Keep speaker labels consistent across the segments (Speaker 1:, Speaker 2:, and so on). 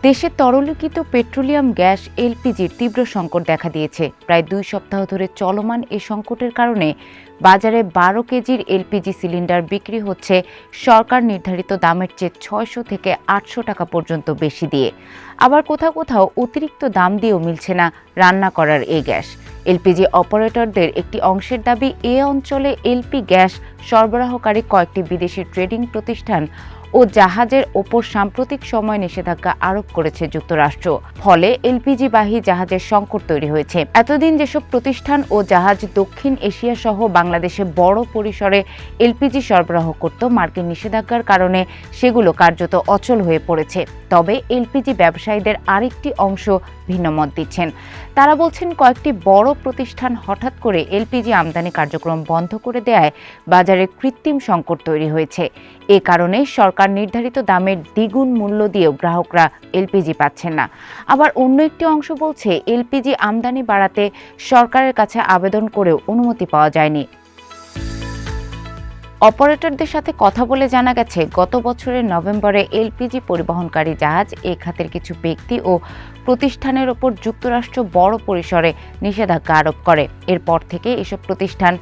Speaker 1: দেশে তরলীকৃত petroleum gas এলপিজির তীব্র সংকট দেখা দিয়েছে। প্রায় 2 সপ্তাহ ধরে চলমান এই সংকটের কারণে বাজারে 12 কেজির এলপিজি সিলিন্ডার বিক্রি হচ্ছে সরকার নির্ধারিত দামের চেয়ে 600 থেকে 800 টাকা পর্যন্ত বেশি দিয়ে। আবার কোথাও কোথাও অতিরিক্ত দাম দিয়েও মিলছে না রান্না করার এই গ্যাস। এলপিজি অপারেটরদের একটি অংশের দাবি, এ অঞ্চলে এলপি গ্যাস সরবরাহকারী কয়েকটি বিদেশি ট্রেডিং প্রতিষ্ঠান ও জাহাজের ওপর সাম্প্রতিক সময় নিষেধাজ্ঞা আরোপ করেছে যুক্তরাষ্ট্র। ফলে এলপিজিবাহী জাহাজের সংকট তৈরি হয়েছে। এতদিন যেসব প্রতিষ্ঠান ও জাহাজ দক্ষিণ এশিয়া সহ বাংলাদেশে বড় পরিসরে এলপিজি সরবরাহ করত, মার্কিন নিষেধাজ্ঞার কারণে সেগুলো কার্যত অচল হয়ে পড়েছে। তবে এলপিজি ব্যবসায়ীদের আরেকটি অংশ ভিন্ন মত দিচ্ছেন। তারা বলছেন, কয়েকটি বড় প্রতিষ্ঠান হঠাৎ করে এলপিজি আমদানি কার্যক্রম বন্ধ করে দেয়ায় বাজারে কৃত্রিম সংকট তৈরি হয়েছে। এ কারণে সরকার নির্ধারিত দামের দ্বিগুণ মূল্য দিয়েও গ্রাহকরা এলপিজি পাচ্ছেন না। আবার অন্য একটি অংশ বলছে, এলপিজি আমদানি বাড়াতে সরকারের কাছে আবেদন করেও অনুমতি পাওয়া যায়নি। অপারেটরদের সাথে কথা বলে জানা গেছে, গত বছরের নভেম্বরে এলপিজি পরিবহনকারী জাহাজ এ খাতের কিছু ব্যক্তি ও প্রতিষ্ঠানের ওপর যুক্তরাষ্ট্র বড় পরিসরে নিষেধাজ্ঞা আরোপ করে। এরপর থেকে এসব প্রতিষ্ঠান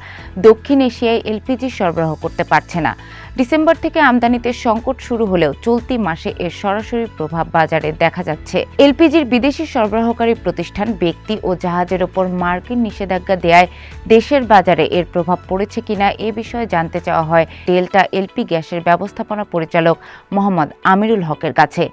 Speaker 1: দক্ষিণ এশিয়ায় এলপিজি সরবরাহ করতে পারছে না। ডিসেম্বর থেকে আমদানিতে সংকট শুরু হলেও চলতি মাসে এর সরাসরি প্রভাব বাজারে দেখা যাচ্ছে। এলপিজির বিদেশি সরবরাহকারী প্রতিষ্ঠান, ব্যক্তি ও জাহাজের ওপর মার্কিন নিষেধাজ্ঞা দেয়ায় দেশের বাজারে এর প্রভাব পড়েছে কিনা এ বিষয়ে জানতে চাওয়া হয় ডেল্টা এলপি গ্যাসের ব্যবস্থাপনা পরিচালক মোহাম্মদ আমিরুল হকের কাছে।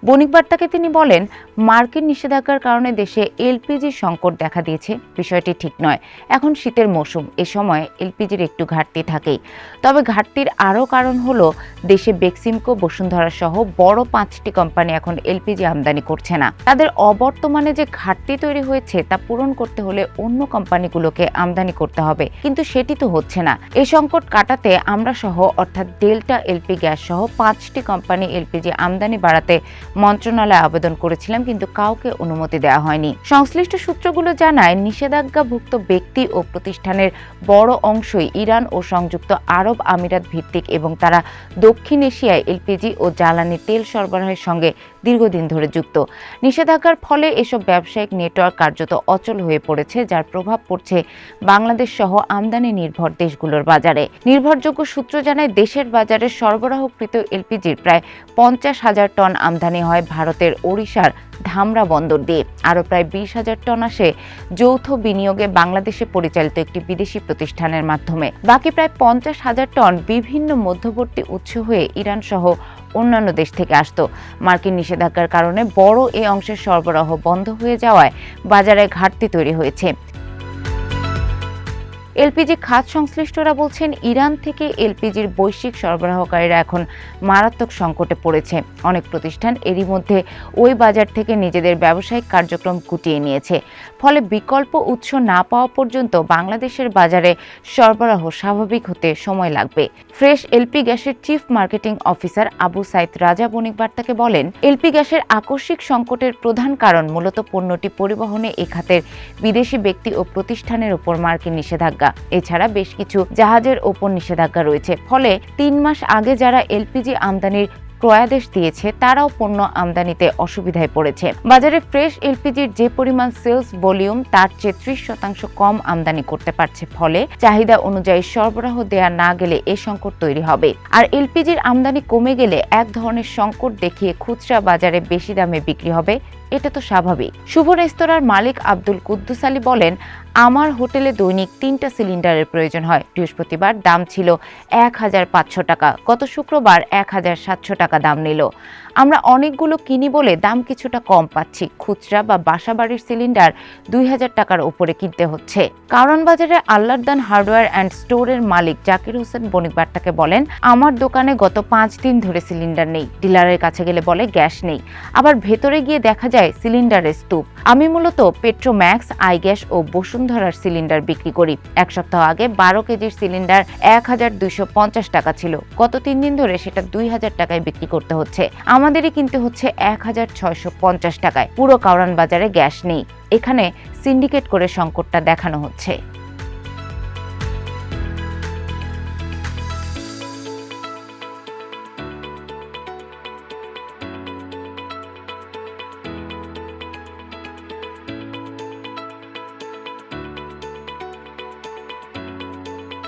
Speaker 1: বণিক বার্তাকে তিনি বলেন, মার্কিন নিষেধাজ্ঞার কারণে দেশে এলপিজি সংকট দেখা দিয়েছে, বিষয়টি ঠিক নয়। এখন শীতের মৌসুম, এ সময় এলপিজির একটু ঘাটতি থাকেই। তবে ঘাটতির আরও কারণ হলো, দেশে বেক্সিমকো, বসুন্ধরা সহ বড় 5টি কোম্পানি এখন এলপিজি আমদানি করছে না। তাদের অবর্তমানে যে ঘাটতি তৈরি হয়েছে তা পূরণ করতে হলে অন্য কোম্পানিগুলোকে আমদানি করতে হবে, কিন্তু সেটি তো হচ্ছে না। এই সংকট কাটাতে আমরা সহ অর্থাৎ ডেল্টা এলপি গ্যাস সহ 5টি কোম্পানি এলপিজি আমদানি বাড়াতে মন্ত্রণালয়ে আবেদন করেছিলাম, কিন্তু কাউকে অনুমতি দেওয়া হয়নি। সংশ্লিষ্ট সূত্রগুলো জানায়, নিষেধাজ্ঞাভুক্ত ব্যক্তি ও প্রতিষ্ঠানের বড় অংশই ইরান ও সংযুক্ত আরব আমিরাত ভিত্তিক এবং তারা দক্ষিণ এশিয়ায় এলপিজি ও জ্বালানি তেল সরবরাহের সঙ্গে দীর্ঘদিন ধরে যুক্ত। নিষেধাজ্ঞার ফলে এসব ব্যবসায়িক নেটওয়ার্ক কার্যত অচল হয়ে পড়েছে, যার প্রভাব পড়ছে বাংলাদেশ সহ আমদানি নির্ভর দেশগুলোর বাজারে। নির্ভরযোগ্য সূত্র জানায়, দেশের বাজারে সরবরাহকৃত এলপিজির প্রায় 50,000 টন আমদানি হয় ভারতের ওড়িশার ধামরা বন্দর দিয়ে। আরও প্রায় 20,000 টন আসে যৌথ বিনিয়োগে বাংলাদেশে পরিচালিত একটি বিদেশি প্রতিষ্ঠানের মাধ্যমে। বাকি প্রায় 50,000 টন বিভিন্ন মধ্যবর্তী উৎস হয়ে ইরান সহ অন্যান্য দেশ থেকে আসত। মার্কিন নিষেধাজ্ঞার কারণে বড় এই অংশের সরবরাহ বন্ধ হয়ে যাওয়ায় বাজারে ঘাটতি তৈরি হয়েছে। এলপিজি খাত সংশ্লিষ্টরা বলছেন, ইরান থেকে এলপিজির বৈশ্বিক সরবরাহকারীরা এখন মারাত্মক সংকটে পড়েছে। অনেক প্রতিষ্ঠান এরই মধ্যে ওই বাজার থেকে নিজেদের ব্যবসায়িক কার্যক্রম গুটিয়ে নিয়েছে। ফলে বিকল্প উৎস না পাওয়া পর্যন্ত বাংলাদেশের বাজারে সরবরাহ স্বাভাবিক হতে সময় লাগবে। ফ্রেশ এলপি গ্যাসের chief marketing officer Abu Sayeed Raja বণিক বার্তাকে বলেন, এলপি গ্যাসের আকস্মিক সংকটের প্রধান কারণ মূলত পণ্যটি পরিবহনে এ খাতের বিদেশি ব্যক্তি ও প্রতিষ্ঠানের উপর মার্কিন নিষেধাজ্ঞা। এছাড়া বেশ কিছু জাহাজের ওপর নিষেধাজ্ঞা রয়েছে। ফলে 3 মাস আগে যারা এলপিজি আমদানির ক্রয়াদেশ দিয়েছে তারাও পণ্য আমদানিতে অসুবিধায় পড়েছে। বাজারে ফ্রেশ এলপিজির যে পরিমাণ সেলস ভলিউম তার চেয়ে 30% কম আমদানি করতে পারছে। ফলে চাহিদা অনুযায়ী সরবরাহ দেয়া না গেলে এ সংকট তৈরি হবে। আর এলপিজির আমদানি কমে গেলে এক ধরনের সংকট দেখিয়ে খুচরা বাজারে বেশি দামে বিক্রি হবে, এটা তো স্বাভাবিক। শুভ রেস্তোরাঁর মালিক আব্দুল কুদ্দুস আলী বলেন, আমার হোটেলে দৈনিক 3টা সিলিন্ডারের প্রয়োজন হয়। বৃহস্পতিবার দাম ছিল 1,500 টাকা, গত শুক্রবার 1,700 টাকা দাম নিল। আমরা অনেকগুলো কিনি বলে দাম কিছুটা কম পাচ্ছি। খুচরা বা বাসাবাড়ির সিলিন্ডার 2,000 টাকার উপরে কিনতে হচ্ছে। কারণ বাজারে আল্লাহদান হার্ডওয়্যার অ্যান্ড স্টোরের মালিক জাকির হোসেন বণিক বার্তাকে বলেন, আমার দোকানে গত 5 দিন ধরে সিলিন্ডার নেই। ডিলারের কাছে গেলে বলে গ্যাস নেই, আবার ভেতরে গিয়ে দেখা যায় সিলিন্ডারের স্তূপ। আমি মূলত পেট্রোম্যাক্স, আই গ্যাস ও বসুন্ধরার সিলিন্ডার বিক্রি করি। এক সপ্তাহ আগে 12 কেজির সিলিন্ডার 1,250 টাকা ছিল, গত 3 দিন ধরে সেটা 2,000 টাকায় বিক্রি করতে হচ্ছে। আমাদেরই কিনতে হচ্ছে 1,650 টাকায়। পুরো কারওয়ান বাজারে গ্যাস নেই। এখানে সিন্ডিকেট করে সংকটটা দেখানো হচ্ছে।